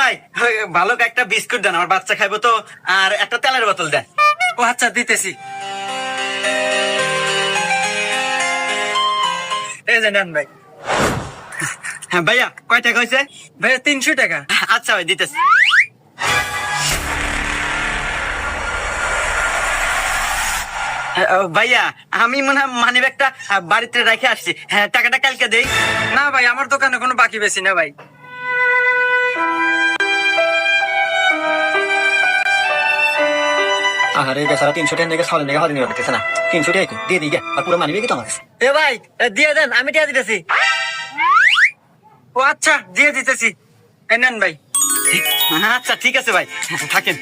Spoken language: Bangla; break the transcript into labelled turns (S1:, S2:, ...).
S1: ভাই ভালো একটা বিস্কুট দেন, আমার বাচ্চা খাইবো তো, আর একটা তেলের বোতল দেন।
S2: ও আচ্ছা, দিতেছি। এই যে নেন ভাই।
S1: হ্যাঁ ভাইয়া, কয় টাকা হয়েছে?
S2: ভাইয়া 300 টাকা।
S1: আচ্ছা ভাই, দিতেছি। ভাইয়া আমি মনে হয় মানি ব্যাগটা বাড়িতে রেখে আসছি। হ্যাঁ, টাকাটা কালকে দেই।
S2: না ভাই, আমার দোকানে কোনো বাকি বেশি না ভাই।
S3: আরে বেচারা 300 টাকা নাকি সালে নাকি হাতে নিয়ে রাখতেছে না। 300 টাকা দিয়ে দিই গে, আর পুরো মানিবে কি তোমার কাছে?
S2: এ ভাই, দিয়ে দেন, আমি টাকা দিতেছি। ও আচ্ছা, দিয়ে দিতেছি। এই নেন ভাই।
S1: আচ্ছা ঠিক আছে ভাই, থাকেন।